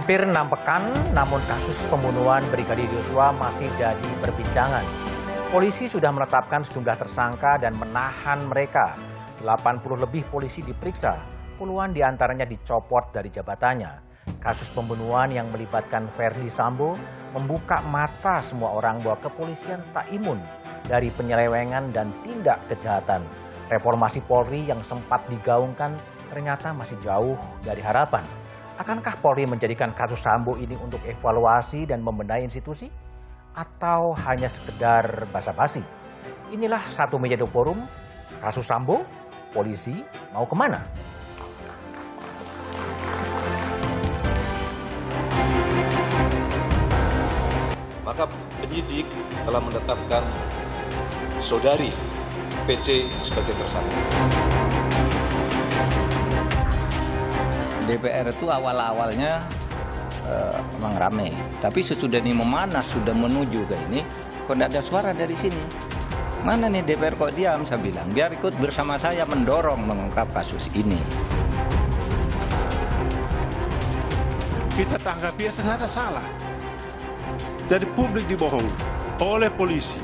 Hampir 6 pekan, namun kasus pembunuhan Brigadir Yosua masih jadi perbincangan. Polisi sudah menetapkan sejumlah tersangka dan menahan mereka. 80 lebih polisi diperiksa, puluhan diantaranya dicopot dari jabatannya. Kasus pembunuhan yang melibatkan Verdi Sambo membuka mata semua orang bahwa kepolisian tak imun dari penyelewengan dan tindak kejahatan. Reformasi Polri yang sempat digaungkan ternyata masih jauh dari harapan. Akankah Polri menjadikan kasus Sambo ini untuk evaluasi dan membenahi institusi? Atau hanya sekedar basa-basi? Inilah Satu Meja The Forum, kasus Sambo, polisi mau kemana? Maka penyidik telah menetapkan saudari PC sebagai tersangka. DPR itu awal-awalnya memang ramai, tapi sesudah ini memanas, sudah menuju ke ini, kok tidak ada suara dari sini. Mana nih DPR kok diam? Saya bilang, biar ikut bersama saya mendorong mengungkap kasus ini. Kita tanggapi tidak ada salah. Jadi publik dibohong oleh polisi.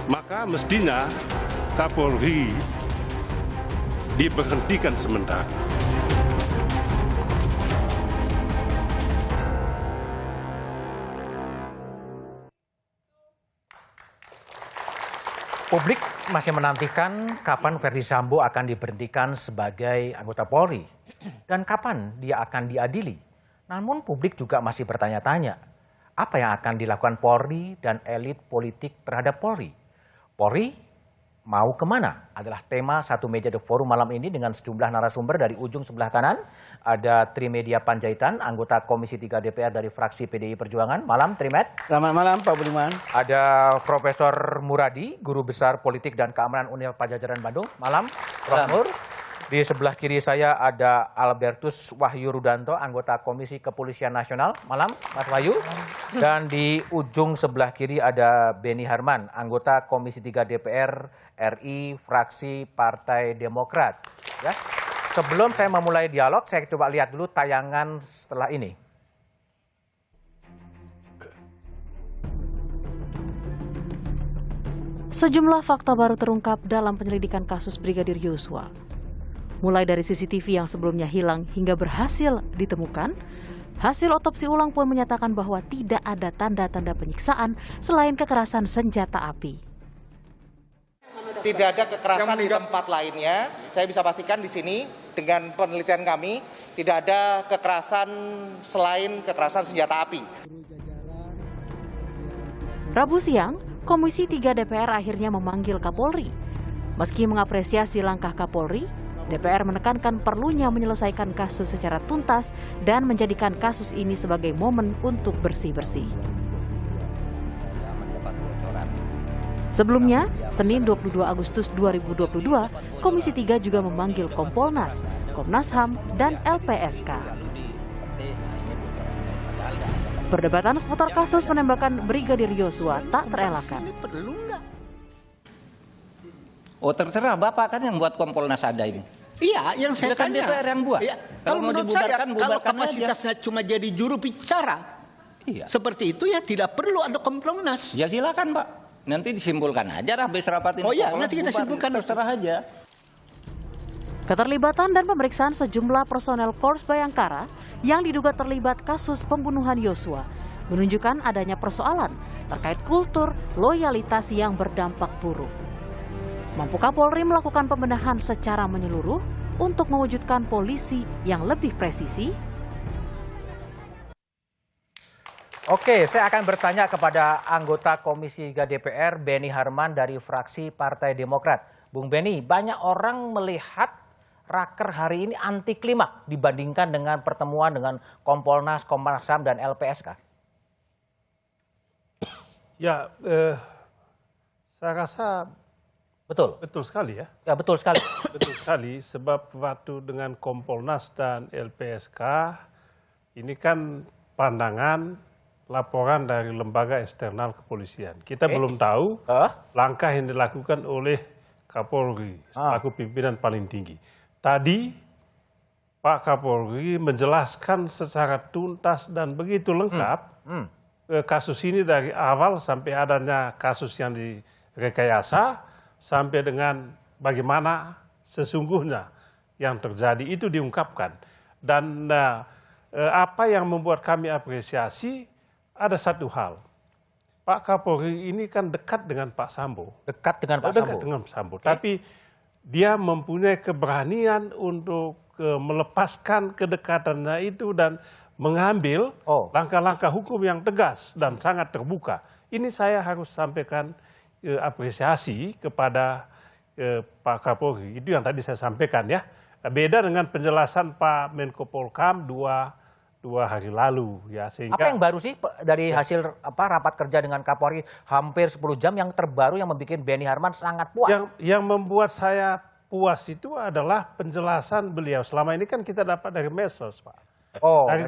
Maka mestinya Kapolri diberhentikan sementara. Publik masih menantikan kapan Verdi Sambo akan diberhentikan sebagai anggota Polri dan kapan dia akan diadili. Namun publik juga masih bertanya-tanya, apa yang akan dilakukan Polri dan elit politik terhadap Polri? Polri mau kemana? Adalah tema Satu Meja The Forum malam ini dengan sejumlah narasumber. Dari ujung sebelah kanan ada Trimedia Panjaitan, anggota Komisi 3 DPR dari fraksi PDI Perjuangan. Malam Trimed. Selamat malam Pak Budiman. Ada Profesor Muradi, Guru Besar Politik dan Keamanan Universitas Padjadjaran Bandung. Malam Prof. Nur. Di sebelah kiri saya ada Albertus Wahyu Rudanto, anggota Komisi Kepolisian Nasional. Malam, Mas Wahyu. Dan di ujung sebelah kiri ada Beni Harman, anggota Komisi 3 DPR RI, fraksi Partai Demokrat. Ya. Sebelum saya memulai dialog, saya coba lihat dulu tayangan setelah ini. Sejumlah fakta baru terungkap dalam penyelidikan kasus Brigadir Yosua. Mulai dari CCTV yang sebelumnya hilang hingga berhasil ditemukan, hasil otopsi ulang pun menyatakan bahwa tidak ada tanda-tanda penyiksaan selain kekerasan senjata api. Tidak ada kekerasan di tempat lainnya. Saya bisa pastikan di sini dengan penelitian kami tidak ada kekerasan selain kekerasan senjata api. Rabu siang, Komisi 3 DPR akhirnya memanggil Kapolri. Meski mengapresiasi langkah Kapolri, DPR menekankan perlunya menyelesaikan kasus secara tuntas dan menjadikan kasus ini sebagai momen untuk bersih-bersih. Sebelumnya, Senin 22 Agustus 2022, Komisi 3 juga memanggil Kompolnas, Komnas HAM, dan LPSK. Perdebatan seputar kasus penembakan Brigadir Yosua tak terelakkan. Oh terserah, Bapak kan yang buat Kompolnas ada ini. Iya, yang saya Silakan tanya. DPR yang buat. Ya, Kalau mau menurut saya, dibubarkan, kalau bubarkan kapasitasnya cuma jadi juru bicara, Iya. seperti itu ya tidak perlu ada Kompolnas. Ya silakan Pak. Nanti disimpulkan aja habis rapat ini. Oh iya, Kompolnas nanti kita bubar, simpulkan. terserah aja. Keterlibatan dan pemeriksaan sejumlah personel Korps Bayangkara yang diduga terlibat kasus pembunuhan Yosua menunjukkan adanya persoalan terkait kultur loyalitas yang berdampak buruk. Mampukah Polri melakukan pembenahan secara menyeluruh untuk mewujudkan polisi yang lebih presisi? Oke, saya akan bertanya kepada anggota Komisi 3 DPR, Beni Harman dari fraksi Partai Demokrat. Bung Beni, banyak orang melihat raker hari ini anti klimaks dibandingkan dengan pertemuan dengan Kompolnas, Komnas HAM, dan LPSK. Ya, saya rasa betul sekali ya. Ya, betul sekali. Betul sekali, sebab waktu dengan Kompolnas dan LPSK, ini kan pandangan laporan dari lembaga eksternal kepolisian. Kita belum tahu langkah yang dilakukan oleh Kapolri selaku pimpinan paling tinggi. Tadi Pak Kapolri menjelaskan secara tuntas dan begitu lengkap kasus ini dari awal sampai adanya kasus yang direkayasa sampai dengan bagaimana sesungguhnya yang terjadi itu diungkapkan. Dan apa yang membuat kami apresiasi ada satu hal. Pak Kapolri ini kan dekat dengan Pak Sambo. Dekat dengan Pak Sambo. Dekat dengan Sambo. Tapi dia mempunyai keberanian untuk melepaskan kedekatannya itu dan mengambil langkah-langkah hukum yang tegas dan sangat terbuka. Ini saya harus sampaikan apresiasi kepada Pak Kapolri. Itu yang tadi saya sampaikan ya. Beda dengan penjelasan Pak Menko Polhukam dua hari lalu ya, sehingga apa yang baru sih dari hasil rapat kerja dengan Kapolri hampir 10 jam yang terbaru yang membuat Benny Harman sangat puas? Yang membuat saya puas itu adalah penjelasan beliau. Selama ini kan kita dapat dari medsos, Pak. Dari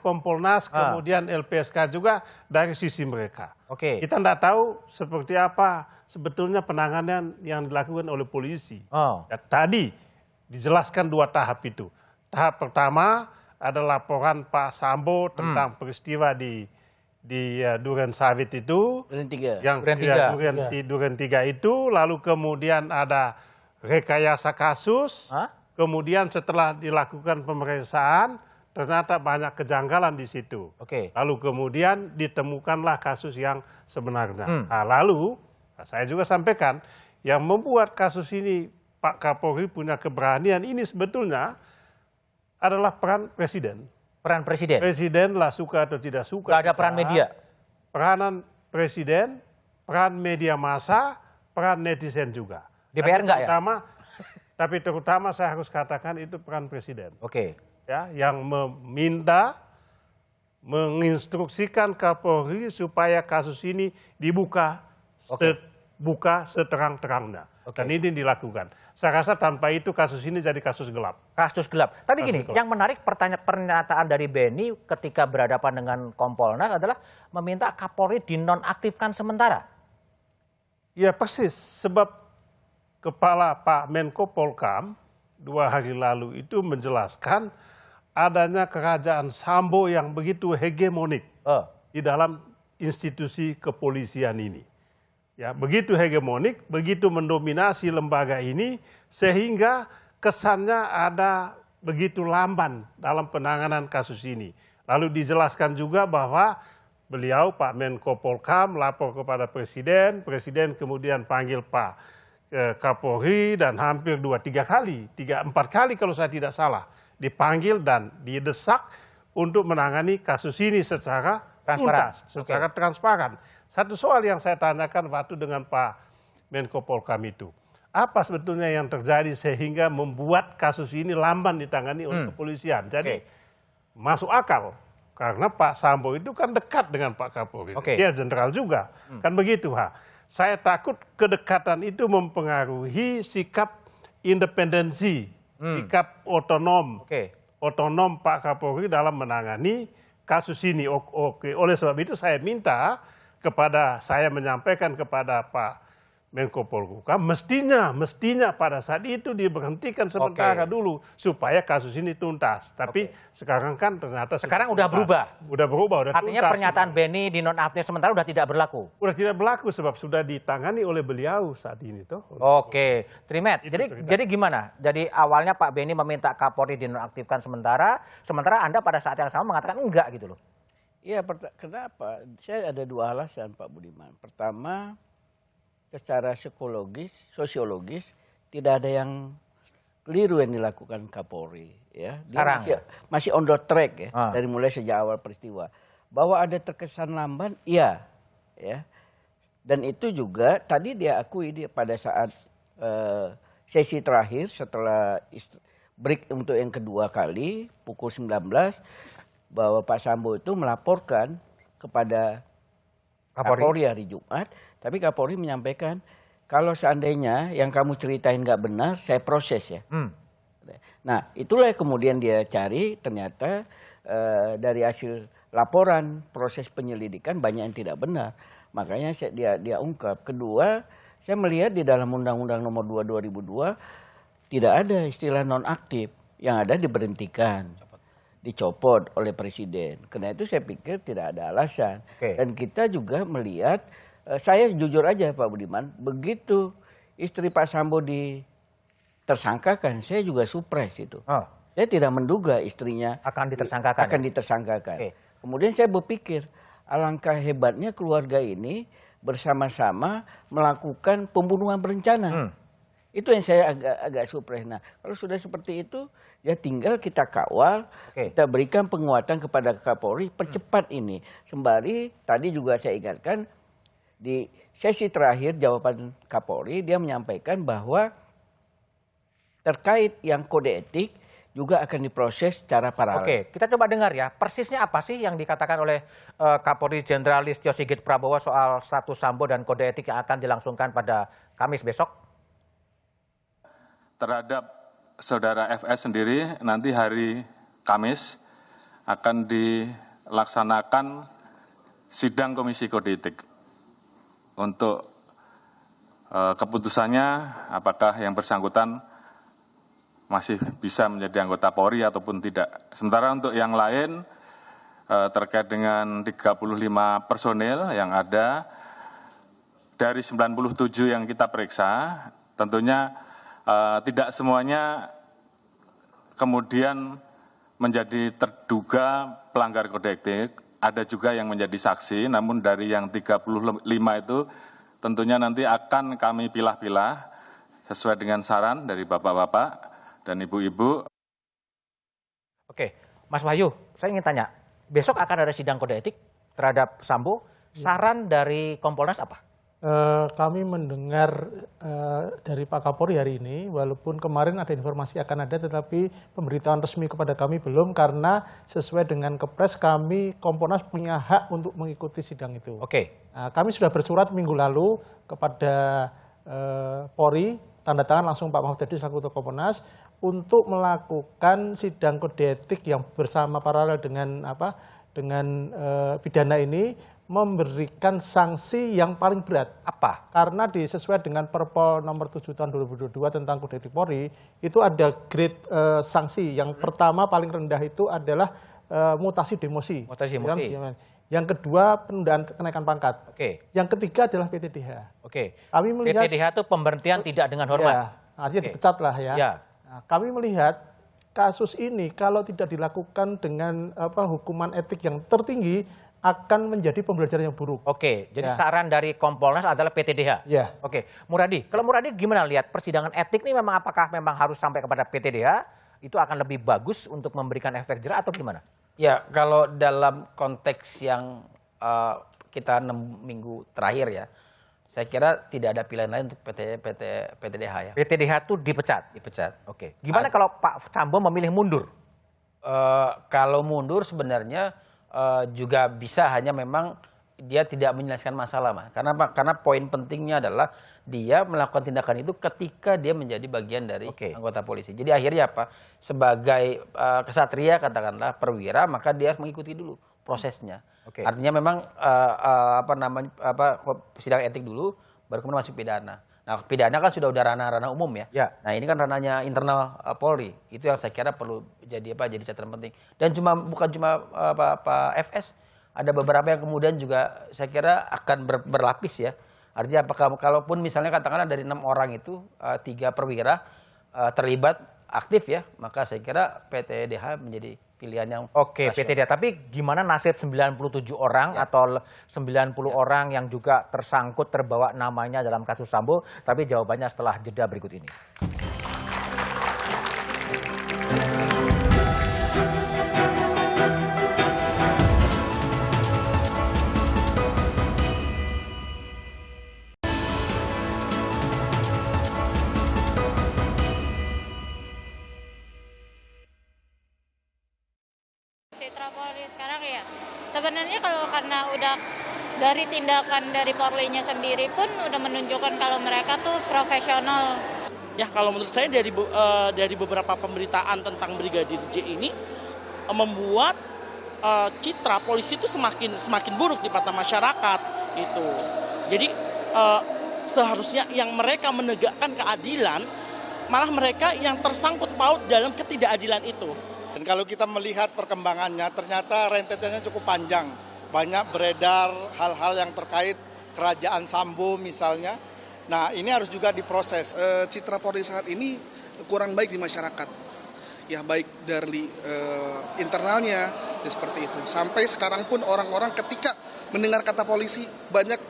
Kompolnas, kemudian LPSK juga dari sisi mereka. Kita tidak tahu seperti apa sebetulnya penanganan yang dilakukan oleh polisi. Ya, tadi dijelaskan 2 tahap itu. Tahap pertama ada laporan Pak Sambo tentang peristiwa di Duren Sawit itu, Duren 3 itu, lalu kemudian ada rekayasa kasus, kemudian setelah dilakukan pemeriksaan ternyata banyak kejanggalan di situ. Lalu kemudian ditemukanlah kasus yang sebenarnya. Nah, lalu saya juga sampaikan yang membuat kasus ini Pak Kapolri punya keberanian ini sebetulnya adalah peran Presiden. Peran Presiden? Presiden lah suka atau tidak suka. Gak ada peran media? Peranan Presiden, peran media massa, peran netizen juga. DPR enggak ya? Tapi terutama saya harus katakan itu peran Presiden. Ya, yang meminta, menginstruksikan Kapolri supaya kasus ini dibuka seterang-terangnya. Dan ini dilakukan. Saya rasa tanpa itu kasus ini jadi kasus gelap. Kasus gelap. Tapi gini, yang menarik pernyataan dari Benny ketika berhadapan dengan Kompolnas adalah meminta Kapolri dinonaktifkan sementara. Ya persis, sebab Kepala Pak Menko Polhukam 2 hari lalu itu menjelaskan adanya kerajaan Sambo yang begitu hegemonik di dalam institusi kepolisian ini. Ya, begitu hegemonik, begitu mendominasi lembaga ini, sehingga kesannya ada begitu lamban dalam penanganan kasus ini. Lalu dijelaskan juga bahwa beliau, Pak Menko Polhukam, lapor kepada Presiden, Presiden kemudian panggil Pak Kapolri, dan hampir 2-3 kali, 3-4 kali kalau saya tidak salah, dipanggil dan didesak untuk menangani kasus ini secara tuntas, secara transparan. Satu soal yang saya tanyakan waktu dengan Pak Menko Polhukam itu, apa sebetulnya yang terjadi sehingga membuat kasus ini lamban ditangani oleh kepolisian? Jadi masuk akal, karena Pak Sambo itu kan dekat dengan Pak Kapolri, dia jenderal juga, kan begitu. Saya takut kedekatan itu mempengaruhi sikap independensi, sikap otonom Pak Kapolri dalam menangani kasus ini. Oleh sebab itu saya menyampaikan kepada Pak Menko Polhukam, mestinya pada saat itu diberhentikan sementara dulu supaya kasus ini tuntas. Tapi sekarang kan ternyata udah berubah. Udah Artinya tuntas. pernyataan Benny dinonaktif sementara udah tidak berlaku. Udah tidak berlaku sebab sudah ditangani oleh beliau saat ini toh. Trimet. Jadi gimana? Jadi awalnya Pak Benny meminta Kapolri dinonaktifkan sementara Anda pada saat yang sama mengatakan enggak gitu loh. Iya, kenapa? Saya ada 2 alasan Pak Budiman. Pertama, secara psikologis, sosiologis, tidak ada yang keliru yang dilakukan Kapolri. Ya. Dia masih on the track ya, dari mulai sejak awal peristiwa. Bahwa ada terkesan lamban, iya. Ya. Dan itu juga tadi dia akui pada saat sesi terakhir setelah break untuk yang kedua kali, pukul 19, bahwa Pak Sambo itu melaporkan kepada Kapolri hari Jumat, tapi Kapolri menyampaikan kalau seandainya yang kamu ceritain nggak benar, saya proses ya. Nah, itulah yang kemudian dia cari, ternyata dari hasil laporan proses penyelidikan banyak yang tidak benar. Makanya dia ungkap. Kedua, saya melihat di dalam Undang-Undang Nomor 2 2002 tidak ada istilah nonaktif. yang ada diberhentikan, dicopot oleh presiden. Karena itu saya pikir tidak ada alasan. Dan kita juga melihat, saya jujur aja Pak Budiman, begitu istri Pak Sambo ditersangkakan, saya juga surprise itu. Saya tidak menduga istrinya akan ditersangkakan. Kemudian saya berpikir, alangkah hebatnya keluarga ini bersama-sama melakukan pembunuhan berencana. Itu yang saya agak surprise. Nah, kalau sudah seperti itu, ya tinggal kita kawal, kita berikan penguatan kepada Kapolri, percepat ini. Sembari tadi juga saya ingatkan, di sesi terakhir jawaban Kapolri, dia menyampaikan bahwa terkait yang kode etik juga akan diproses secara paralel. Kita coba dengar ya, persisnya apa sih yang dikatakan oleh Kapolri Jenderal Listio Sigit Prabowo soal status Sambo dan kode etik yang akan dilangsungkan pada Kamis besok? Terhadap saudara FS sendiri nanti hari Kamis akan dilaksanakan sidang Komisi Kode Etik. Untuk keputusannya apakah yang bersangkutan masih bisa menjadi anggota Polri ataupun tidak. Sementara untuk yang lain terkait dengan 35 personil yang ada dari 97 yang kita periksa, tentunya tidak semuanya kemudian menjadi terduga pelanggar kode etik, ada juga yang menjadi saksi, namun dari yang 35 itu tentunya nanti akan kami pilah-pilah sesuai dengan saran dari bapak-bapak dan ibu-ibu. Mas Wahyu, saya ingin tanya, besok akan ada sidang kode etik terhadap Sambo, saran dari Kompolnas apa? Kami mendengar dari Pak Kapolri hari ini, walaupun kemarin ada informasi akan ada, tetapi pemberitahuan resmi kepada kami belum, karena sesuai dengan Kepres kami Kompolnas punya hak untuk mengikuti sidang itu. Kami sudah bersurat minggu lalu kepada Polri, tanda tangan langsung Pak Mahfud Teddy selaku Ketua Kompolnas, untuk melakukan sidang kode etik yang bersama paralel dengan pidana ini, memberikan sanksi yang paling berat. Apa? Karena disesuai dengan Perpol nomor 7 tahun 2022 tentang Kode Etik Polri, itu ada grade sanksi. Yang pertama paling rendah itu adalah mutasi demosi. Yang kedua penundaan kenaikan pangkat. Yang ketiga adalah PTDH. Kami melihat PTDH itu pemberhentian tidak dengan hormat. Artinya dipecat lah ya. Nah, kami melihat kasus ini kalau tidak dilakukan dengan hukuman etik yang tertinggi, akan menjadi pembelajaran yang buruk. Jadi saran dari Kompolnas adalah PTDH. Muradi, kalau Muradi gimana lihat persidangan etik ini, apakah memang harus sampai kepada PTDH? Itu akan lebih bagus untuk memberikan efek jerah atau gimana? Ya, kalau dalam konteks yang kita 6 minggu terakhir ya, saya kira tidak ada pilihan lain untuk PTDH ya. PTDH itu dipecat? Dipecat. Gimana kalau Pak Sambo memilih mundur? Kalau mundur sebenarnya juga bisa, hanya memang dia tidak menyelesaikan masalah, Mas. Karena poin pentingnya adalah dia melakukan tindakan itu ketika dia menjadi bagian dari anggota polisi. Jadi akhirnya apa? Sebagai kesatria katakanlah perwira, maka dia harus mengikuti dulu prosesnya. Artinya memang sidang etik dulu, baru kemudian masuk pidana. Nah, pidana kan sudah ranah umum ya. Nah, ini kan ranahnya internal Polri. Itu yang saya kira perlu jadi catatan penting. Dan bukan cuma Pak FS, ada beberapa yang kemudian juga saya kira akan berlapis ya. Artinya apakah kalaupun misalnya katakanlah dari 6 orang itu 3 perwira terlibat aktif ya, maka saya kira PTDH menjadi pilihan yang PTDH. Tapi gimana nasib 97 orang atau 90 orang yang juga tersangkut terbawa namanya dalam kasus Sambo? Tapi jawabannya setelah jeda berikut ini. Citra Polri sekarang ya, sebenarnya kalau karena udah dari tindakan dari Polri-nya sendiri pun udah menunjukkan kalau mereka tuh profesional. Ya kalau menurut saya dari beberapa pemberitaan tentang Brigadir J ini membuat citra polisi itu semakin buruk di mata masyarakat itu. Jadi seharusnya yang mereka menegakkan keadilan malah mereka yang tersangkut paut dalam ketidakadilan itu. Dan kalau kita melihat perkembangannya, ternyata rentetannya cukup panjang. Banyak beredar hal-hal yang terkait kerajaan Sambo misalnya. Nah, ini harus juga diproses. Citra Polri saat ini kurang baik di masyarakat. Ya, baik dari internalnya, ya seperti itu. Sampai sekarang pun orang-orang ketika mendengar kata polisi banyak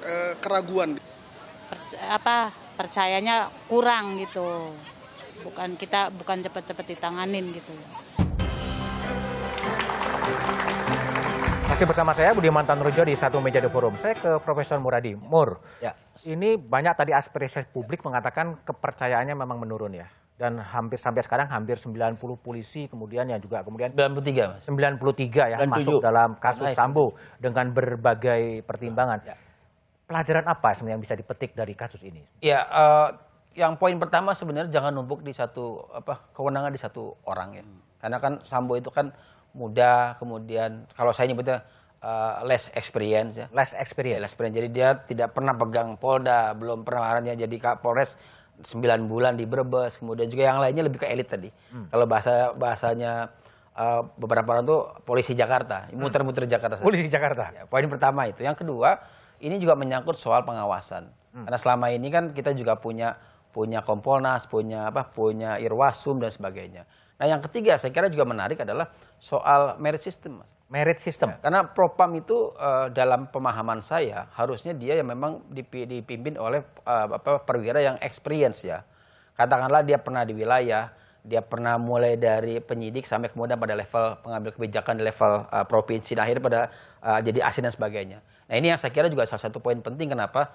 keraguan. Percayanya kurang gitu. Bukan cepat-cepat ditanganin gitu. Masih bersama saya Budiman Tanrujo di Satu Meja The Forum. Saya ke Profesor Muradi. Ini banyak tadi aspirasi publik mengatakan kepercayaannya memang menurun ya. Dan sampai sekarang hampir 90 polisi kemudian 93 Mas. 93 ya 97. Masuk dalam kasus Sambo dengan berbagai pertimbangan. Pelajaran apa sebenarnya yang bisa dipetik dari kasus ini? Ya, yang poin pertama sebenarnya jangan numpuk di satu kewenangan di satu orang ya. Karena kan Sambo itu kan muda, kemudian kalau saya nyebutnya less experience ya. Less experience. Jadi dia tidak pernah pegang Polda, belum pernah jadi Kapolres 9 bulan di Brebes, kemudian juga yang lainnya lebih ke elit tadi. Kalau bahasanya beberapa orang tuh polisi Jakarta, muter-muter Jakarta. Polisi Jakarta. Ya, poin pertama itu. Yang kedua, ini juga menyangkut soal pengawasan. Karena selama ini kan kita juga punya Kompolnas, punya Irwasum dan sebagainya. Nah, yang ketiga saya kira juga menarik adalah soal merit system. Merit system. Ya, karena Propam itu dalam pemahaman saya harusnya dia yang memang dipimpin oleh perwira yang experience ya. Katakanlah dia pernah di wilayah, dia pernah mulai dari penyidik sampai kemudian pada level pengambil kebijakan di level provinsi, dan akhirnya pada jadi ASN dan sebagainya. Nah, ini yang saya kira juga salah satu poin penting kenapa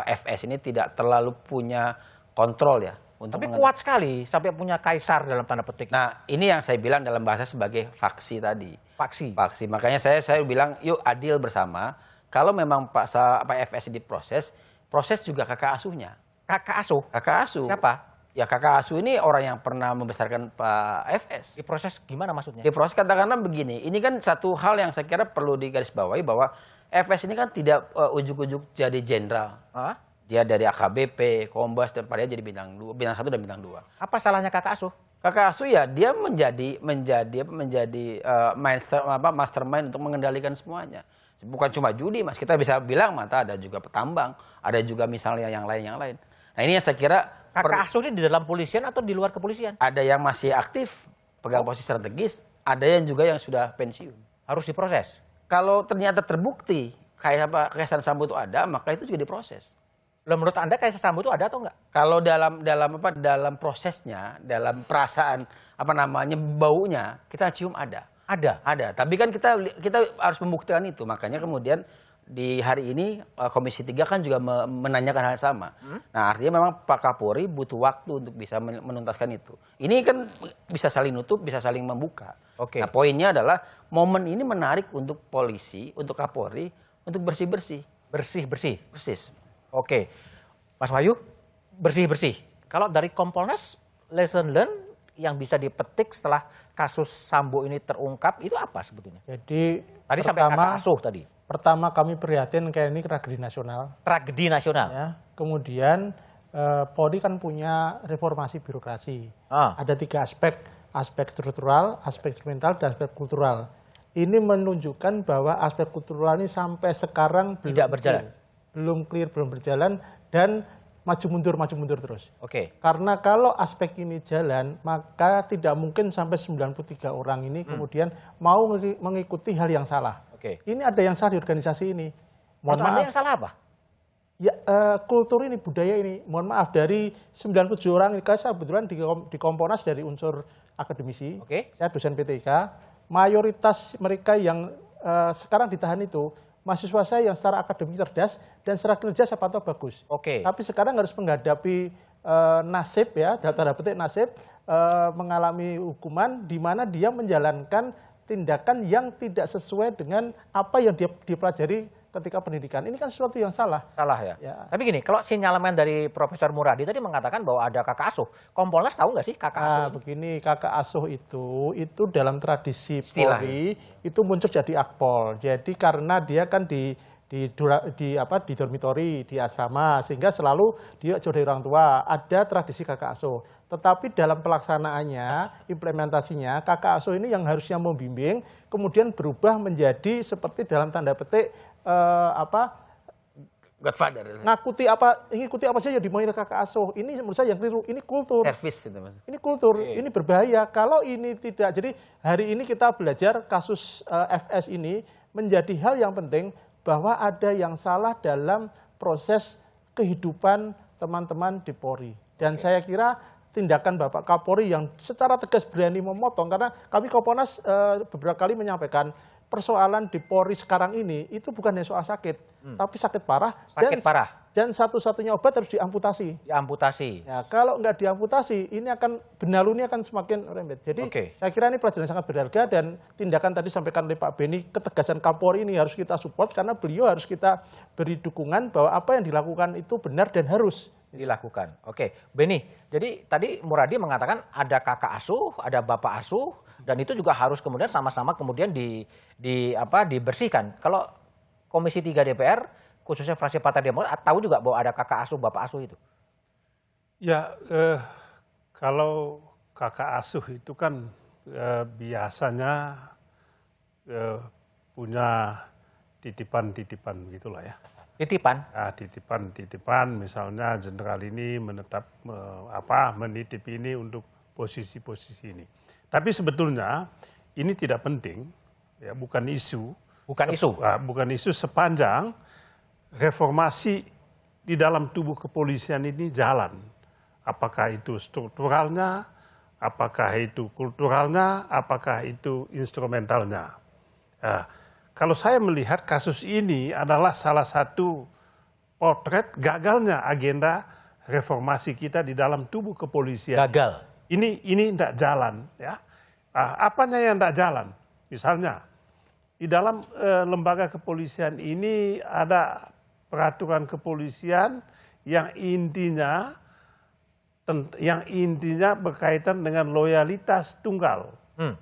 FS ini tidak terlalu punya kontrol ya. Tapi kuat sekali sampai punya kaisar dalam tanda petik. Nah, ini yang saya bilang dalam bahasa sebagai faksi tadi. Faksi. Makanya saya bilang yuk adil bersama. Kalau memang Pak FS diproses, proses juga kakak asuhnya. Kakak asuh? Kakak asuh. Siapa? Ya kakak asuh ini orang yang pernah membesarkan Pak FS. Diproses gimana maksudnya? Diproses katakanlah begini. Ini kan satu hal yang saya kira perlu digarisbawahi bahwa FS ini kan tidak ujuk-ujuk jadi jenderal. Dia dari AKBP, Kombas, dan pada jadi bintang 1 dan bintang 2. Apa salahnya kakak asuh? Kakak asuh ya dia menjadi mastermind untuk mengendalikan semuanya. Bukan cuma judi, Mas. Kita bisa bilang mata ada juga petambang, ada juga misalnya yang lain. Nah, ini yang saya kira kakak asuh ini di dalam polisian atau di luar kepolisian? Ada yang masih aktif, pegang posisi strategis, ada yang juga yang sudah pensiun. Harus diproses. Kalau ternyata terbukti kayak Kaisar Sambo itu ada, maka itu juga diproses. Menurut Anda Kaisar Sambo itu ada atau enggak? Kalau dalam prosesnya, dalam perasaan baunya, kita cium ada. Ada. Tapi kan kita harus membuktikan itu. Makanya kemudian di hari ini Komisi 3 kan juga menanyakan hal yang sama. Nah, artinya memang Pak Kapolri butuh waktu untuk bisa menuntaskan itu. Ini kan bisa saling nutup, bisa saling membuka. Nah, poinnya adalah momen ini menarik untuk polisi, untuk Kapolri, untuk bersih-bersih. Bersih-bersih? Persis. Oke. Mas Wahyu, bersih-bersih. Kalau dari Kompolnas, lesson learned yang bisa dipetik setelah kasus Sambo ini terungkap, itu apa sebetulnya? Jadi, tadi sampai kakak asuh tadi. Pertama kami prihatin kayak ini tragedi nasional. Tragedi nasional. Ya. Kemudian Polri kan punya reformasi birokrasi. Ada 3 aspek struktural, aspek instrumental, dan aspek kultural. Ini menunjukkan bahwa aspek kultural ini sampai sekarang tidak berjalan. Belum clear, belum berjalan, dan maju mundur terus. Karena kalau aspek ini jalan, maka tidak mungkin sampai 93 orang ini kemudian mau mengikuti hal yang salah. Ini ada yang salah di organisasi ini. Mohon maaf. Yang salah apa? Ya, kultur ini, budaya ini. Mohon maaf, dari 97 orang ini, saya kebetulan di Kompolnas dari unsur akademisi, saya dosen PTIK, mayoritas mereka yang sekarang ditahan itu, mahasiswa saya yang secara akademik cerdas dan secara kinerja saya pantau bagus. Tapi sekarang harus menghadapi nasib ya, tanda petik nasib, mengalami hukuman di mana dia menjalankan tindakan yang tidak sesuai dengan apa yang dia dipelajari ketika pendidikan. Ini kan sesuatu yang salah. Salah ya? Tapi gini, kalau sinyalemen dari Profesor Muradi tadi mengatakan bahwa ada kakak asuh. Kompolnas tahu nggak sih kakak asuh? Begini, kakak asuh itu dalam tradisi Polri itu muncul jadi akpol. Jadi karena dia kan di di dormitori, di asrama, sehingga selalu dia jauh dari orang tua. Ada tradisi kakak asuh. Tetapi dalam pelaksanaannya, implementasinya, kakak asuh ini yang harusnya membimbing, kemudian berubah menjadi seperti dalam tanda petik Godfather. Ngikuti apa saja dimauin kakak asuh. Ini menurut saya yang keliru. Ini kultur. Servis itu, Mas. Ini kultur. Ini berbahaya. Kalau ini tidak, jadi hari ini kita belajar kasus FS ini menjadi hal yang penting bahwa ada yang salah dalam proses kehidupan teman-teman di Polri. Dan saya kira tindakan Bapak Kapolri yang secara tegas berani memotong, karena kami Kompolnas beberapa kali menyampaikan persoalan di Polri sekarang ini itu bukan hanya soal sakit, tapi sakit parah. Dan satu-satunya obat harus diamputasi. Diamputasi. Ya, kalau nggak diamputasi, ini akan benalu ini akan semakin rembet. Jadi saya kira ini pelajaran sangat berharga, dan tindakan tadi sampaikan oleh Pak Beni, ketegasan Kapolri ini harus kita support karena beliau harus kita beri dukungan bahwa apa yang dilakukan itu benar dan harus dilakukan. Oke, Beni. Jadi tadi Muradi mengatakan ada kakak asuh, ada bapak asuh, dan itu juga harus kemudian sama-sama kemudian dibersihkan. Kalau Komisi 3 DPR, khususnya fraksi Partai Demokrat, tahu juga bahwa ada kakak asuh, bapak asuh itu? Ya, kalau kakak asuh itu kan biasanya punya titipan-titipan gitulah ya. Titipan? Nah, titipan-titipan, misalnya jenderal ini menetap menitip ini untuk posisi-posisi ini. Tapi sebetulnya ini tidak penting, ya, bukan isu. Bukan isu sepanjang reformasi di dalam tubuh kepolisian ini jalan. Apakah itu strukturalnya, apakah itu kulturalnya, apakah itu instrumentalnya. Nah, kalau saya melihat kasus ini adalah salah satu potret gagalnya agenda reformasi kita di dalam tubuh kepolisian. Gagal. Ini tidak jalan, ya. Apanya yang tidak jalan? Misalnya di dalam lembaga kepolisian ini ada peraturan kepolisian yang intinya berkaitan dengan loyalitas tunggal,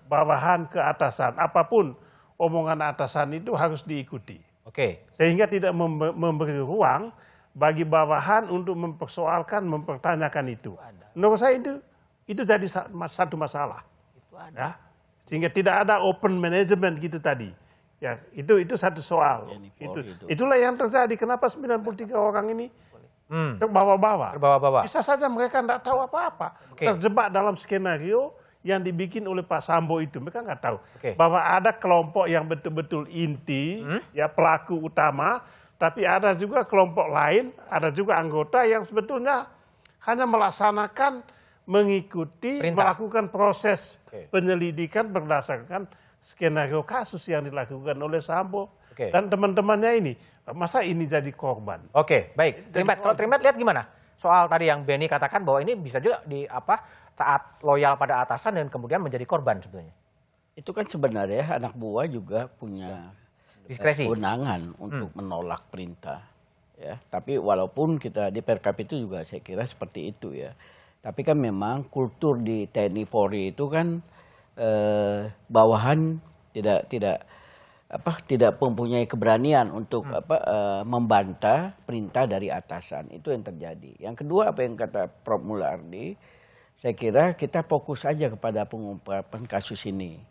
bawahan ke atasan. Apapun omongan atasan itu harus diikuti. Sehingga tidak memberi ruang bagi bawahan untuk mempersoalkan, mempertanyakan itu. Menurut saya itu jadi satu masalah. Ya, sehingga tidak ada open management gitu tadi. Ya, itu satu soal. Itulah yang terjadi. Kenapa 93 orang ini terbawa-bawa? Bisa saja mereka tidak tahu apa-apa. Terjebak dalam skenario yang dibikin oleh Pak Sambo itu. Mereka nggak tahu bahwa ada kelompok yang betul-betul inti, ya, pelaku utama, tapi ada juga kelompok lain, ada juga anggota yang sebetulnya hanya melaksanakan, mengikuti, melakukan proses penyelidikan berdasarkan skenario kasus yang dilakukan oleh Sambo dan teman-temannya ini. Masa ini jadi korban? Oke, baik. Kalau Trimet lihat gimana? Soal tadi yang Beni katakan bahwa ini bisa juga saat loyal pada atasan dan kemudian menjadi korban sebetulnya. Itu kan sebenarnya anak buah juga punya diskresi, kewenangan untuk menolak perintah. Ya, tapi walaupun kita di Perkap itu juga saya kira seperti itu ya. Tapi kan memang kultur di TNI Polri itu kan bawahan tidak mempunyai keberanian untuk membantah perintah dari atasan. Itu yang terjadi. Yang kedua, apa yang kata Prof. Mulardi, saya kira kita fokus saja kepada pengungkapan kasus ini.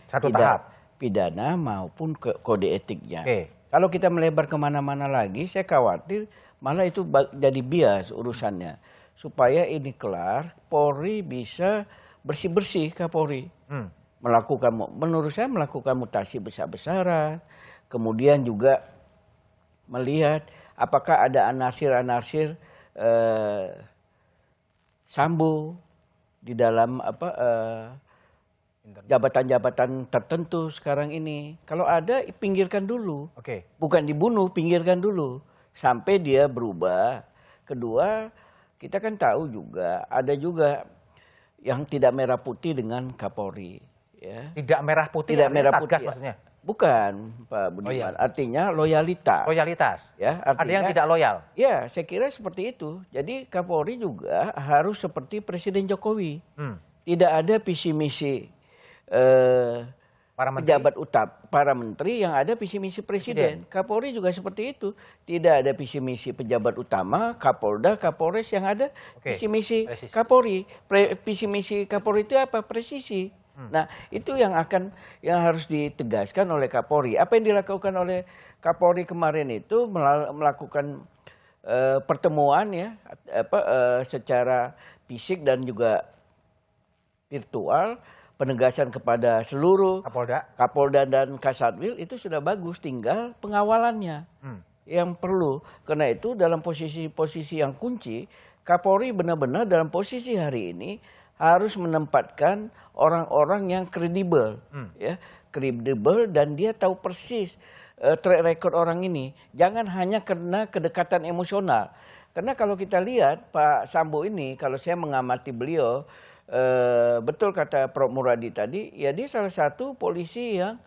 Satu tahap. Pidana maupun kode etiknya. Kalau kita melebar kemana-mana lagi, saya khawatir malah itu jadi bias urusannya. Supaya ini kelar, Polri bisa bersih-bersih Kapolri. Menurut saya melakukan mutasi besar-besaran. Kemudian juga melihat apakah ada anarsir-anarsir Sambo di dalam jabatan-jabatan tertentu sekarang ini. Kalau ada, pinggirkan dulu. Bukan dibunuh, pinggirkan dulu. Sampai dia berubah. Kedua, kita kan tahu juga, ada juga yang tidak merah putih dengan Kapolri. Ya. Tidak merah putih, tidak merah Satgas putih, maksudnya? Bukan, Pak Budiman. Artinya loyalitas. Loyalitas? Ya, artinya, ada yang tidak loyal? Ya, saya kira seperti itu. Jadi Kapolri juga harus seperti Presiden Jokowi. Tidak ada visi misi para menteri yang ada visi misi presiden. Kapolri juga seperti itu. Tidak ada visi misi pejabat utama, Kapolda, Kapolres yang ada visi misi Kapolri. Visi misi Kapolri itu apa? Presisi. Nah, itu yang harus ditegaskan oleh Kapolri. Apa yang dilakukan oleh Kapolri kemarin itu melakukan pertemuan ya secara fisik dan juga virtual, penegasan kepada seluruh Kapolda dan Kasatwil itu sudah bagus, tinggal pengawalannya yang perlu. Karena itu dalam posisi yang kunci, Kapolri benar-benar dalam posisi hari ini harus menempatkan orang-orang yang kredibel, ya, kredibel, dan dia tahu persis track record orang ini. Jangan hanya karena kedekatan emosional. Karena kalau kita lihat Pak Sambo ini, kalau saya mengamati beliau, betul kata Prof. Muradi tadi, ya dia salah satu polisi yang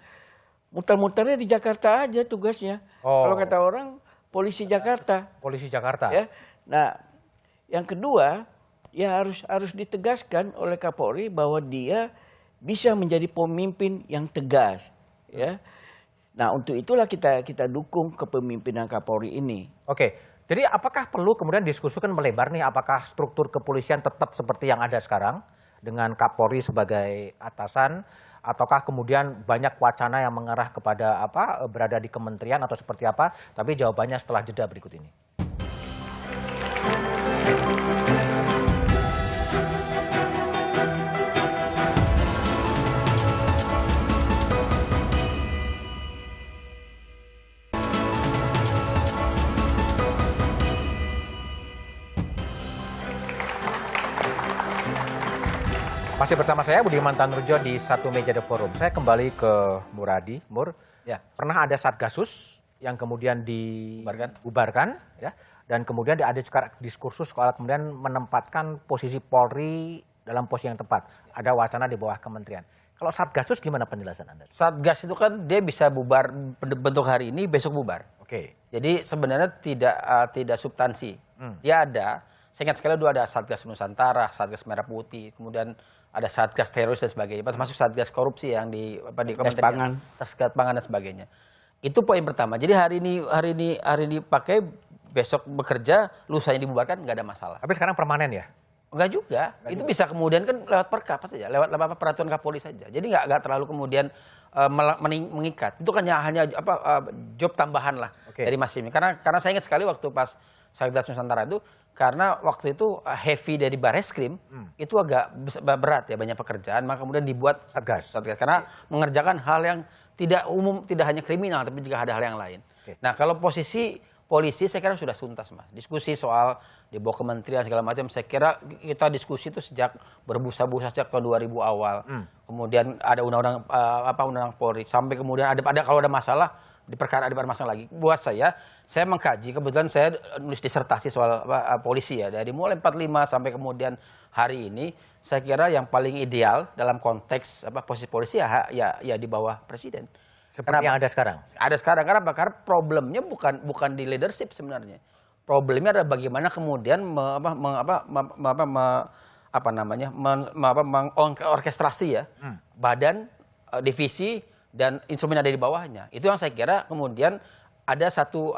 muter-muternya di Jakarta aja tugasnya. Kalau kata orang, polisi Jakarta. Polisi Jakarta. Ya. Nah, yang kedua, ya harus ditegaskan oleh Kapolri bahwa dia bisa menjadi pemimpin yang tegas. Ya. Nah, untuk itulah kita dukung kepemimpinan Kapolri ini. Oke. Jadi apakah perlu kemudian diskusikan melebar nih, apakah struktur kepolisian tetap seperti yang ada sekarang dengan Kapolri sebagai atasan, ataukah kemudian banyak wacana yang mengarah kepada berada di kementerian atau seperti apa? Tapi jawabannya setelah jeda berikut ini. Masih bersama saya Budiman Tanurjo di Satu Meja The Forum. Saya kembali ke Muradi. Ya. Pernah ada Satgasus yang kemudian dibubarkan, ya, dan kemudian ada juga diskursus soal kemudian menempatkan posisi Polri dalam posisi yang tepat. Ada wacana di bawah kementerian. Kalau Satgasus gimana penjelasan Anda? Satgas itu kan dia bisa bubar bentuk hari ini, besok bubar. Oke. Jadi sebenarnya tidak substansi. Dia ada. Saya ingat sekali dulu ada Satgas Nusantara, Satgas Merah Putih, kemudian ada Satgas Teroris dan sebagainya, termasuk Satgas Korupsi yang di Kementerian Satgas Pangan dan sebagainya. Itu poin pertama. Jadi hari ini pakai, besok bekerja, lusanya dibubarkan, nggak ada masalah. Tapi sekarang permanen ya? Enggak juga. Itu bisa kemudian kan lewat perkap saja, lewat peraturan Kapolri saja. Jadi nggak terlalu kemudian mengikat. Itu kan hanya job tambahan lah dari Mas Simi. Karena saya ingat sekali waktu pas Satgas Nusantara itu, karena waktu itu heavy dari Barreskrim, itu agak berat ya, banyak pekerjaan, maka kemudian dibuat Satgas. Karena mengerjakan hal yang tidak umum, tidak hanya kriminal, tapi juga ada hal yang lain. Nah, kalau posisi polisi saya kira sudah tuntas, Mas. Diskusi soal di bawah kementerian segala macam, saya kira kita diskusi itu sejak berbusa-busa sejak tahun 2000 awal. Kemudian ada undang-undang Polri, sampai kemudian ada kalau ada masalah di perkara ada masalah lagi. Buat saya mengkaji, kebetulan saya nulis disertasi soal polisi ya, dari mulai 45 sampai kemudian hari ini, saya kira yang paling ideal dalam konteks posisi polisi ya di bawah presiden. Seperti yang ada sekarang? Ada sekarang, karena problemnya bukan di leadership sebenarnya. Problemnya adalah bagaimana kemudian mengorkestrasi ya, badan, divisi, dan instrumen ada di bawahnya. Itu yang saya kira kemudian ada satu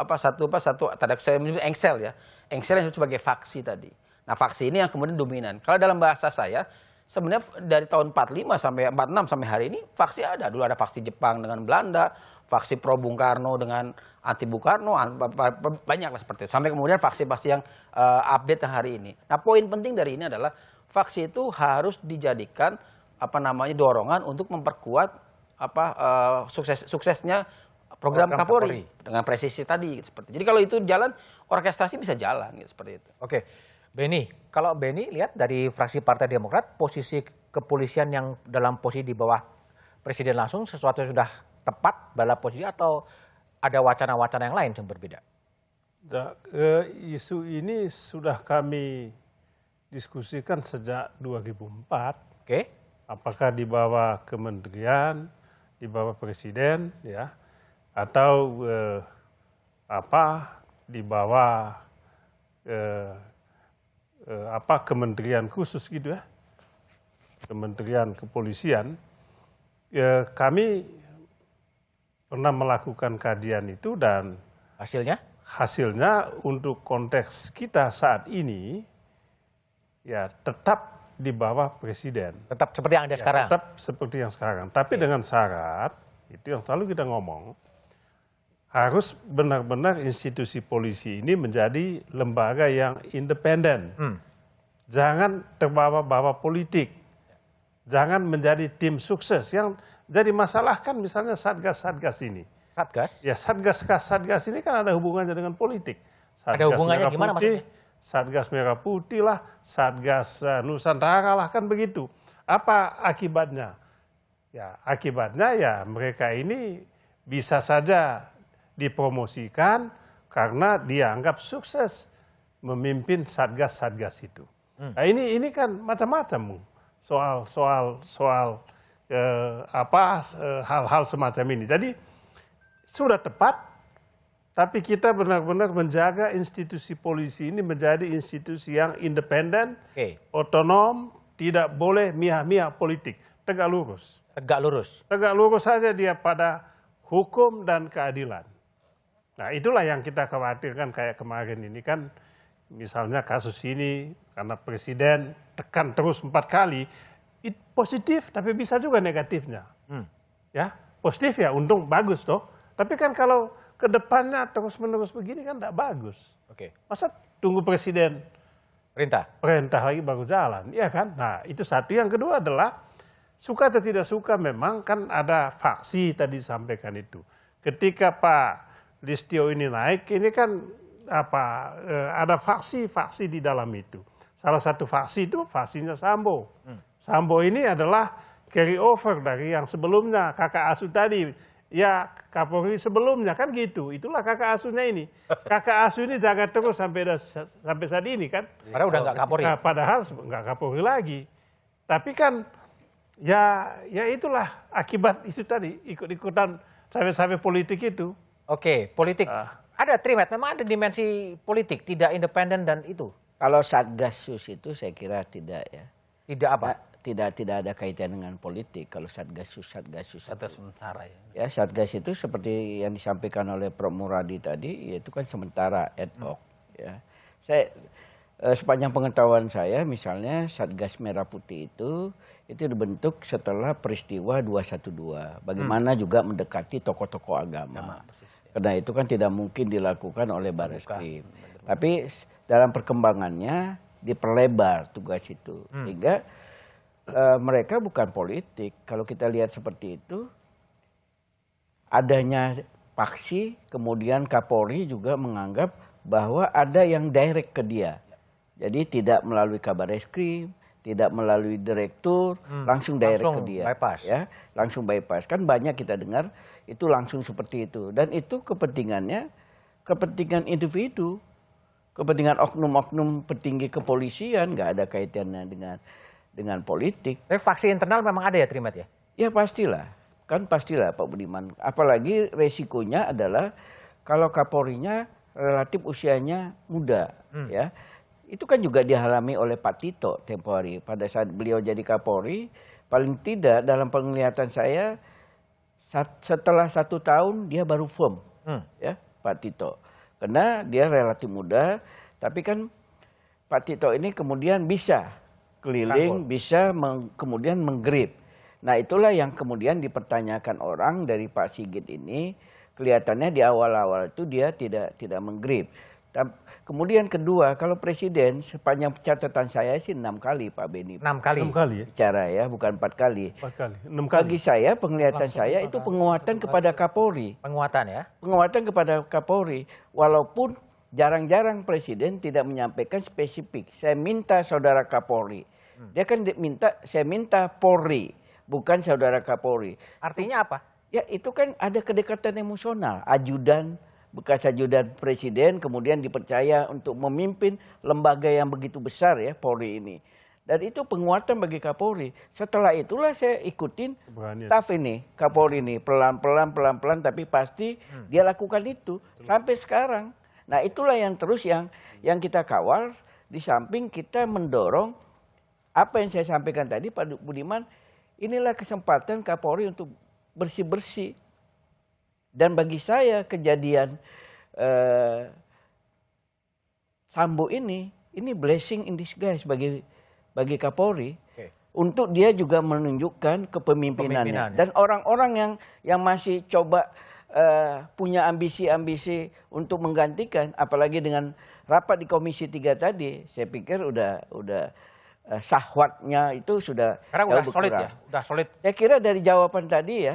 tanda saya menyebut engsel ya. Engsel yang disebut sebagai faksi tadi. Nah, faksi ini yang kemudian dominan. Kalau dalam bahasa saya, sebenarnya dari tahun 45 sampai 46 sampai hari ini faksi ada. Dulu ada faksi Jepang dengan Belanda, faksi pro Bung Karno dengan anti Bung Karno, banyak lah seperti itu. Sampai kemudian faksi-faksi yang update hari ini. Nah, poin penting dari ini adalah faksi itu harus dijadikan dorongan untuk memperkuat suksesnya program Kapolri dengan presisi tadi seperti. Jadi kalau itu jalan, orkestrasi bisa jalan seperti itu. Oke. Beni, kalau Beni lihat dari fraksi Partai Demokrat, posisi kepolisian yang dalam posisi di bawah presiden langsung sesuatu yang sudah tepat dalam posisi, atau ada wacana-wacana yang lain yang berbeda? Isu ini sudah kami diskusikan sejak 2004. Oke. Apakah di bawah kementerian, di bawah presiden, ya, atau di bawah apa kementerian khusus gitu ya, kementerian kepolisian. kami pernah melakukan kajian itu dan hasilnya untuk konteks kita saat ini ya tetap di bawah presiden. Tetap seperti yang ada sekarang. Tetap seperti yang sekarang. Tapi dengan syarat itu yang selalu kita ngomong, harus benar-benar institusi polisi ini menjadi lembaga yang independen. Jangan terbawa-bawa politik. Jangan menjadi tim sukses. Yang jadi masalah kan misalnya Satgas-Satgas ini. Satgas? Ya Satgas ini kan ada hubungannya dengan politik. Ada hubungannya gimana maksudnya? Satgas Merah Putih lah, Satgas Nusantara lah, kan begitu. Apa akibatnya? Ya akibatnya ya mereka ini bisa saja dipromosikan karena dianggap sukses memimpin Satgas-Satgas itu. Nah ini kan macam-macam soal hal-hal semacam ini. Jadi sudah tepat, tapi kita benar-benar menjaga institusi polisi ini menjadi institusi yang independen, otonom, tidak boleh mihak-mihak politik, tegak lurus. Tegak lurus. Tegak lurus saja dia pada hukum dan keadilan. Nah itulah yang kita khawatirkan kayak kemarin ini kan, misalnya kasus ini karena presiden tekan terus 4 kali, positif tapi bisa juga negatifnya. Ya positif ya untung bagus toh. Tapi kan kalau ke depannya terus-menerus begini kan tidak bagus. Masa tunggu presiden perintah lagi baru jalan, ya kan? Nah itu satu. Yang kedua adalah suka atau tidak suka memang kan ada faksi tadi disampaikan itu. Ketika Pak Listio ini naik, ini kan ada faksi-faksi di dalam itu. Salah satu faksi itu faksinya Sambo. Sambo ini adalah carry over dari yang sebelumnya kakak asuh tadi. Ya Kapolri sebelumnya kan gitu. Itulah kakak asuhnya ini. Kakak asuh ini jaga terus sampai saat ini kan. Padahal udah nggak Kapolri. Nah, padahal nggak Kapolri lagi. Tapi kan ya itulah akibat itu tadi ikut-ikutan sampai politik itu. Politik. Ada Trimet, memang ada dimensi politik, tidak independen dan itu. Kalau Satgasus itu saya kira tidak ya. Tidak apa? Tidak ada kaitan dengan politik. Kalau Satgasus sementara ya. Ya Satgas itu seperti yang disampaikan oleh Prof. Muradi tadi, itu kan sementara ad hoc. Ya. Saya sepanjang pengetahuan saya, misalnya Satgas Merah Putih itu dibentuk setelah peristiwa 212. Bagaimana juga mendekati tokoh-tokoh agama. Karena itu kan tidak mungkin dilakukan oleh Barreskrim. Tapi dalam perkembangannya diperlebar tugas itu. Sehingga mereka bukan politik. Kalau kita lihat seperti itu, adanya faksi, kemudian Kapolri juga menganggap bahwa ada yang direct ke dia. Jadi tidak melalui Kabar Eskrim, tidak melalui direktur, langsung direct ke dia. Bypass. Ya, langsung bypass. Kan banyak kita dengar itu langsung seperti itu. Dan itu kepentingannya, kepentingan individu, kepentingan oknum-oknum petinggi kepolisian, nggak ada kaitannya dengan politik. Tapi faksi internal memang ada ya Trimet ya? Ya pastilah, kan pastilah Pak Budiman. Apalagi resikonya adalah kalau Kapolrinya relatif usianya muda, ya. Itu kan juga dialami oleh Pak Tito tempo hari. Pada saat beliau jadi Kapolri, paling tidak dalam penglihatan saya setelah 1 tahun dia baru firm, ya Pak Tito. Karena dia relatif muda, tapi kan Pak Tito ini kemudian bisa keliling, bisa kemudian menggrip. Nah itulah yang kemudian dipertanyakan orang dari Pak Sigit ini, kelihatannya di awal-awal itu dia tidak menggrip. Kemudian kedua, kalau presiden sepanjang catatan saya sih 6 kali Pak Beni. 6 kali? 6 kali ya? Bicara ya, bukan 4 kali. 4 kali, 6 kali. Bagi saya, penglihatan saya itu penguatan kepada Kapolri. Penguatan ya? Penguatan kepada Kapolri. Walaupun jarang-jarang presiden tidak menyampaikan spesifik. Saya minta saudara Kapolri. Dia kan minta, saya minta Polri, bukan saudara Kapolri. Artinya apa? Ya itu kan ada kedekatan emosional. Ajudan, bekas ajudan presiden kemudian dipercaya untuk memimpin lembaga yang begitu besar ya Polri ini. Dan itu penguatan bagi Kapolri. Setelah itulah saya ikutin staff ini, Kapolri ini pelan-pelan tapi pasti dia lakukan itu sampai sekarang. Nah itulah yang terus yang kita kawal, di samping kita mendorong apa yang saya sampaikan tadi Pak Budiman, inilah kesempatan Kapolri untuk bersih-bersih. Dan bagi saya kejadian Sambo ini blessing in disguise bagi Kapolri. Untuk dia juga menunjukkan kepemimpinannya. Dan orang-orang yang masih coba punya ambisi-ambisi untuk menggantikan, apalagi dengan rapat di Komisi 3 tadi, saya pikir udah sahwatnya itu sudah sekarang udah solid ya, udah solid. Saya kira dari jawaban tadi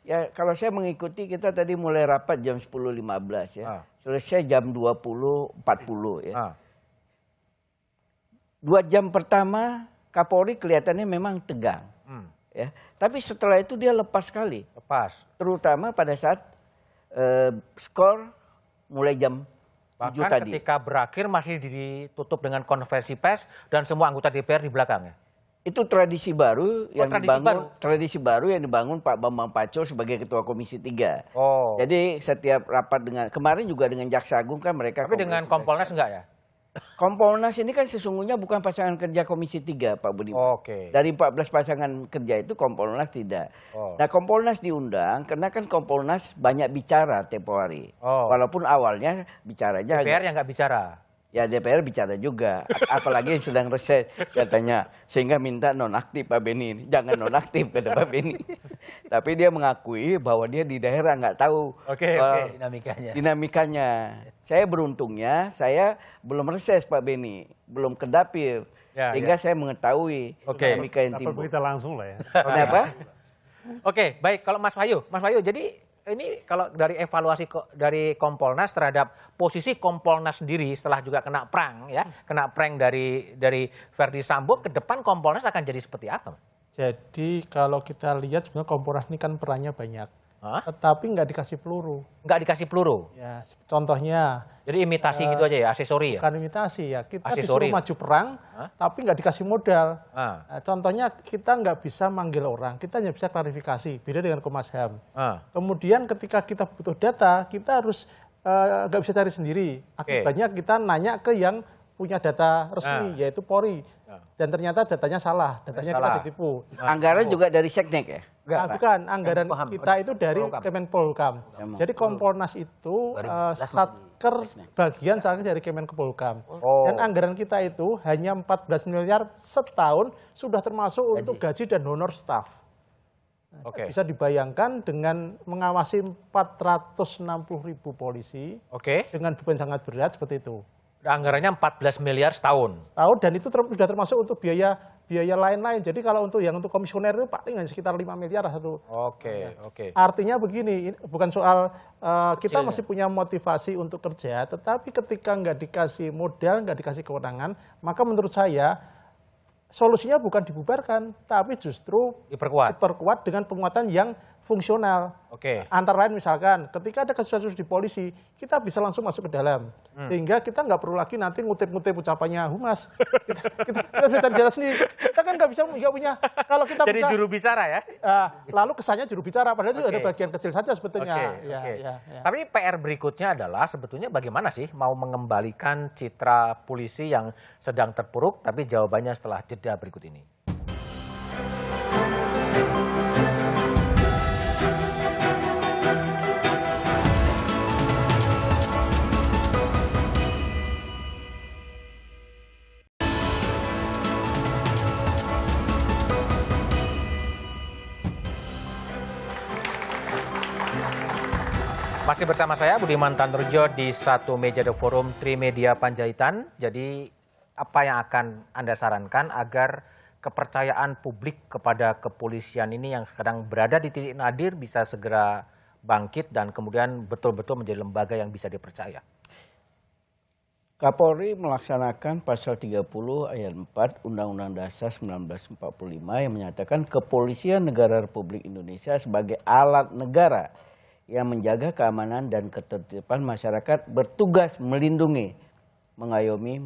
ya kalau saya mengikuti, kita tadi mulai rapat jam 10.15 ya, selesai jam 20.40 ya. 2 jam pertama Kapolri kelihatannya memang tegang, ya. Tapi setelah itu dia lepas sekali. Lepas. Terutama pada saat skor mulai jam 7 Bahkan tadi. ketika berakhir masih ditutup dengan konferensi pers dan semua anggota DPR di belakangnya. Itu tradisi baru yang dibangun Pak Bambang Pacul sebagai Ketua Komisi 3. Oh. Jadi setiap rapat kemarin juga dengan Jaksa Agung kan mereka. Tapi dengan Kompolnas enggak ya? Kompolnas ini kan sesungguhnya bukan pasangan kerja Komisi 3, Pak Budiman. Oke. Dari 14 pasangan kerja itu Kompolnas tidak. Nah, Kompolnas diundang karena kan Kompolnas banyak bicara tempo hari. Walaupun awalnya bicaranya DPR yang nggak bicara. Ya DPR bicara juga, apalagi sedang reses katanya, sehingga minta nonaktif Pak Beni. Jangan nonaktif kata Pak Beni. Tapi dia mengakui bahwa dia di daerah nggak tahu dinamikanya. Saya beruntungnya, saya belum reses Pak Beni, belum ke dapil, sehingga saya mengetahui dinamika yang timbul. Kita langsung lah ya. Kenapa? Oke, baik. Kalau Mas Wahyu, jadi ini kalau dari evaluasi dari Kompolnas terhadap posisi Kompolnas sendiri setelah juga kena prank ya, kena prank dari Verdi Sambo, ke depan Kompolnas akan jadi seperti apa? Jadi kalau kita lihat sebenarnya Kompolnas ini kan perannya banyak, tetapi nggak dikasih peluru. Nggak dikasih peluru? Ya, contohnya. Jadi imitasi gitu aja ya, aksesori ya? Bukan imitasi ya, kita disuruh maju perang, tapi nggak dikasih modal. Contohnya kita nggak bisa manggil orang, kita hanya bisa klarifikasi, beda dengan Komnas HAM. Kemudian ketika kita butuh data, kita harus nggak bisa cari sendiri. Akibatnya kita nanya ke yang punya data resmi, yaitu Polri. Dan ternyata datanya salah, datanya kita ditipu. Anggaran juga dari Seknek ya? Bukan, anggaran kita itu dari Kemenpolhukam. Jadi Kompolnas itu satker bagian dari Kemenpolhukam. Dan anggaran kita itu hanya 14 miliar setahun, sudah termasuk untuk gaji dan honor staf. Bisa dibayangkan dengan mengawasi 460.000 polisi dengan beban sangat berat seperti itu. Anggarannya 14 miliar setahun. Dan itu sudah termasuk untuk biaya lain-lain. Jadi kalau untuk komisioner itu paling hanya sekitar 5 miliar satu. Artinya begini, bukan soal kita masih punya motivasi untuk kerja, tetapi ketika nggak dikasih modal, nggak dikasih kewenangan, maka menurut saya solusinya bukan dibubarkan, tapi justru diperkuat dengan penguatan yang fungsional. Antara lain misalkan ketika ada kasus-kasus di polisi, kita bisa langsung masuk ke dalam. Sehingga kita nggak perlu lagi nanti ngutip-ngutip ucapannya Humas. kita bisa cari jalan sendiri. Kita kan nggak punya, kalau kita jadi juru bicara ya? Lalu kesannya juru bicara, padahal itu ada bagian kecil saja sebetulnya. Tapi PR berikutnya adalah sebetulnya bagaimana sih mau mengembalikan citra polisi yang sedang terpuruk, tapi jawabannya setelah jeda berikut ini. Masih bersama saya Budiman Tanurjo di satu meja The Forum Trimedia Panjaitan. Jadi apa yang akan Anda sarankan agar kepercayaan publik kepada kepolisian ini yang sekarang berada di titik nadir bisa segera bangkit dan kemudian betul-betul menjadi lembaga yang bisa dipercaya? Kapolri melaksanakan pasal 30 ayat 4 Undang-Undang Dasar 1945 yang menyatakan kepolisian negara Republik Indonesia sebagai alat negara yang menjaga keamanan dan ketertiban masyarakat, bertugas melindungi, mengayomi,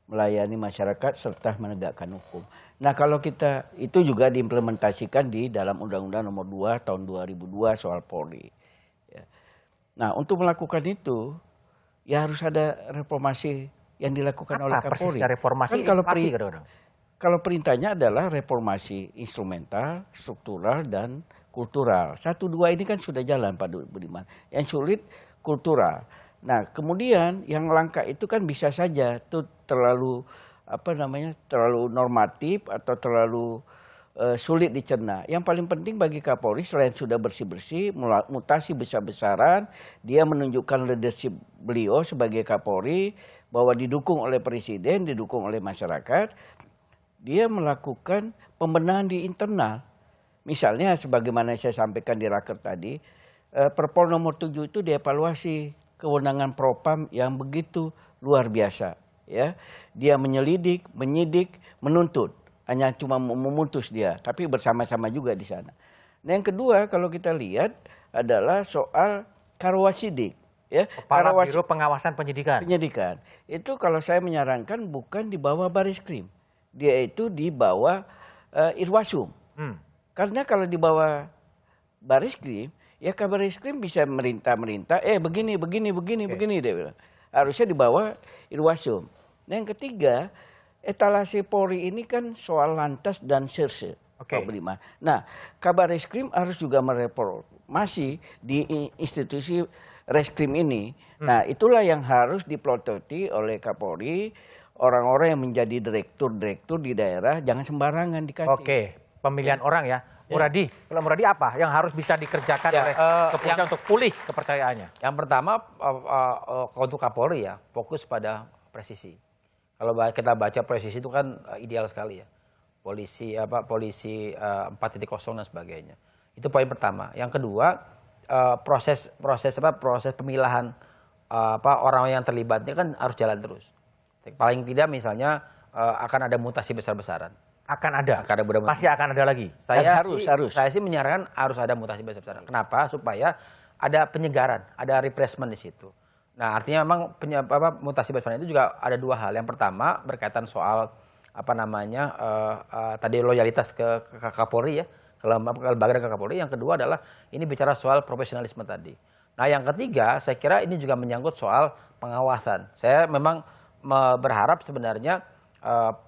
melayani masyarakat serta menegakkan hukum. Nah, kalau kita itu juga diimplementasikan di dalam Undang-Undang Nomor 2 Tahun 2002 soal Polri. Ya. Nah, untuk melakukan itu ya harus ada reformasi yang dilakukan oleh Kapolri. Persisnya reformasi kan kalau Kalau perintahnya adalah reformasi instrumental, struktural, dan kultural. 1, 2 ini kan sudah jalan Pak Budiman. Yang sulit kultural. Nah, kemudian yang langka itu kan bisa saja itu terlalu terlalu normatif atau terlalu sulit dicerna. Yang paling penting bagi Kapolri selain sudah bersih-bersih, mutasi besar-besaran, dia menunjukkan leadership beliau sebagai Kapolri bahwa didukung oleh Presiden, didukung oleh masyarakat, dia melakukan pembenahan di internal. Misalnya sebagaimana saya sampaikan di raker tadi, Perpol nomor 7 itu dievaluasi kewenangan Propam yang begitu luar biasa. Ya, dia menyelidik, menyidik, menuntut. Hanya cuma memutus dia, tapi bersama-sama juga di sana. Nah, yang kedua kalau kita lihat adalah soal Karwasidik. Ya, Kepala Biro Pengawasan Penyidikan. Penyidikan. Itu kalau saya menyarankan bukan di bawah Bariskrim. Dia itu di bawah Irwasum. Karena kalau di bawah Bariskrim, ya Kabariskim bisa merintah, begini, dia bilang. Harusnya di bawah Irwasum. Nah, yang ketiga, etalase Polri ini kan soal lantas dan serse. Pak Budiman. Nah, Kabariskim harus juga mereformasi di institusi reskrim ini. Nah, itulah yang harus diplototi oleh Kapolri. Orang-orang yang menjadi direktur di daerah jangan sembarangan dikasih. Pemilihan orang ya. Muradi, kalau Muradi apa yang harus bisa dikerjakan oleh kepolisian untuk pulih kepercayaannya? Yang pertama untuk Kapolri ya, fokus pada presisi. Kalau kita baca presisi itu kan ideal sekali ya. Polisi 4.0 dan sebagainya. Itu poin pertama. Yang kedua, proses pemilahan orang yang terlibatnya kan harus jalan terus. Paling tidak misalnya akan ada mutasi besar-besaran. Akan ada. Masih akan ada lagi. Saya sih menyarankan harus ada mutasi besar-besaran. Kenapa? Supaya ada penyegaran, ada refreshment di situ. Nah, artinya memang mutasi besar-besaran itu juga ada dua hal. Yang pertama berkaitan soal tadi loyalitas ke Kapolri ya, ke lembaga dan ke Kapolri. Yang kedua adalah ini bicara soal profesionalisme tadi. Nah, yang ketiga saya kira ini juga menyangkut soal pengawasan. Saya memang berharap sebenarnya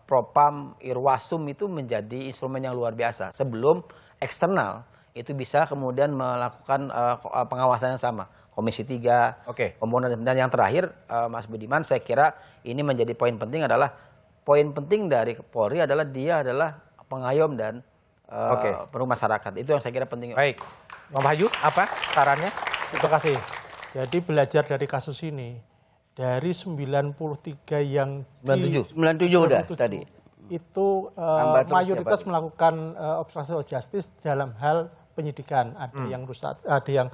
Propam Irwasum itu menjadi instrumen yang luar biasa sebelum eksternal itu bisa kemudian melakukan pengawasan yang sama. Komisi 3, komponen, dan yang terakhir Mas Budiman, saya kira ini menjadi poin penting dari Polri adalah dia adalah pengayom dan penuh masyarakat. Itu yang saya kira penting. Baik, Bang Bayu, apa sarannya? Terima kasih. Jadi belajar dari kasus ini, dari 93 yang 97 udah tadi. Itu mayoritas melakukan obstruction of justice dalam hal penyidikan. Ada yang rusak, ada yang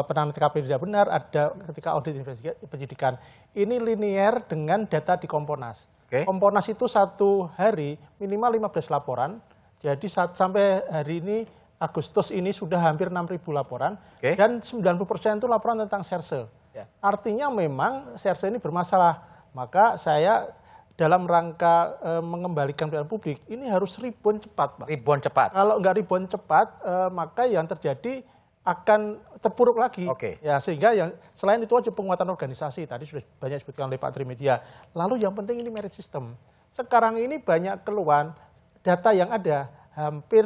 penanganan TKP tidak benar, ada ketika audit penyidikan. Ini linear dengan data di Komponas. Komponas itu satu hari minimal 15 laporan. Jadi sampai hari ini Agustus ini sudah hampir 6.000 laporan dan 90% itu laporan tentang serse. Artinya memang serse ini bermasalah. Maka saya dalam rangka mengembalikan pelayanan publik ini harus rebound cepat, Pak. Rebound cepat. Kalau nggak rebound cepat, maka yang terjadi akan terpuruk lagi. Ya, sehingga yang selain itu aja penguatan organisasi tadi sudah banyak disebutkan oleh Pak Trimedia. Lalu yang penting ini merit system. Sekarang ini banyak keluhan data yang ada hampir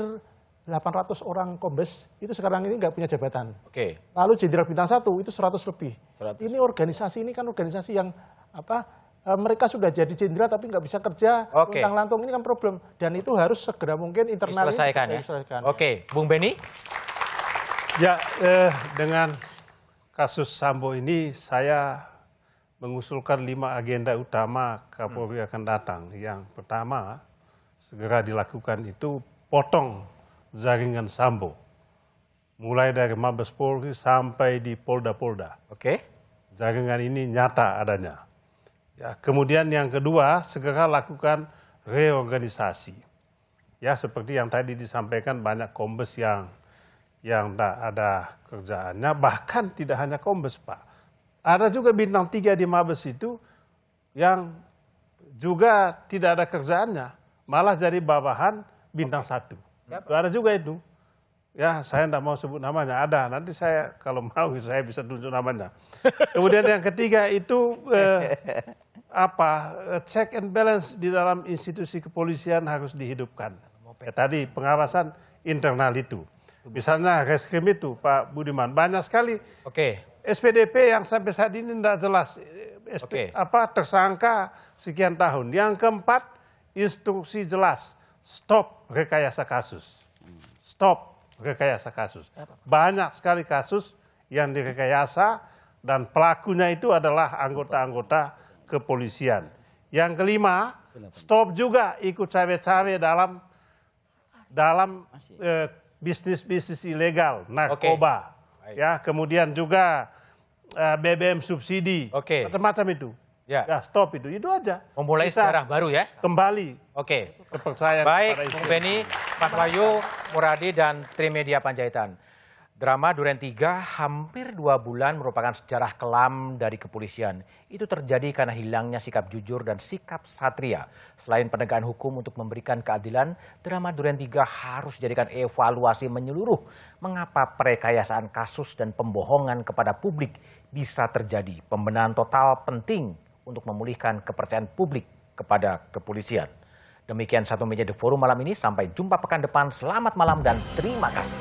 800 orang kombes itu sekarang ini nggak punya jabatan. Lalu jenderal bintang 1 itu 100 lebih. Ini organisasi ini kan organisasi yang mereka sudah jadi jenderal tapi nggak bisa kerja, luntang-lantung, ini kan problem. Dan itu harus segera mungkin internal diselesaikan. Bung Beni? Ya, dengan kasus Sambo ini saya mengusulkan 5 agenda utama Kapolri akan datang. Yang pertama, segera dilakukan itu potong jaringan Sambo. Mulai dari Mabes Polri sampai di Polda-Polda. Jaringan ini nyata adanya. Ya, kemudian yang kedua, segera lakukan reorganisasi. Ya, seperti yang tadi disampaikan banyak kombes yang tidak ada kerjaannya, bahkan tidak hanya kombes, Pak. Ada juga bintang 3 di Mabes itu yang juga tidak ada kerjaannya, malah jadi bawahan bintang 1. Ada juga itu. Ya, saya tidak mau sebut namanya, ada. Nanti saya kalau mau saya bisa tunjuk namanya. Kemudian yang ketiga itu check and balance di dalam institusi kepolisian harus dihidupkan. Ya, tadi pengawasan internal itu. Misalnya reskrim itu, Pak Budiman, banyak sekali SPDP yang sampai saat ini tidak jelas. Tersangka sekian tahun. Yang keempat, instruksi jelas, stop rekayasa kasus. Stop rekayasa kasus. Banyak sekali kasus yang direkayasa dan pelakunya itu adalah anggota-anggota kepolisian. Yang kelima, stop juga ikut cawe-cawe dalam bisnis ilegal, narkoba, ya, kemudian juga BBM subsidi, macam-macam itu. Ya, stop itu aja. Memulai sejarah baru ya. Kembali. Kepercayaan. Baik, Bung Beni, Mas Wahyu, Muradi dan Trimedia Panjaitan. Drama Duren 3 hampir 2 bulan merupakan sejarah kelam dari kepolisian. Itu terjadi karena hilangnya sikap jujur dan sikap satria. Selain penegakan hukum untuk memberikan keadilan, drama Duren 3 harus dijadikan evaluasi menyeluruh mengapa perekayasaan kasus dan pembohongan kepada publik bisa terjadi. Pembenahan total penting untuk memulihkan kepercayaan publik kepada kepolisian. Demikian Satu Meja The Forum malam ini. Sampai jumpa pekan depan. Selamat malam dan terima kasih.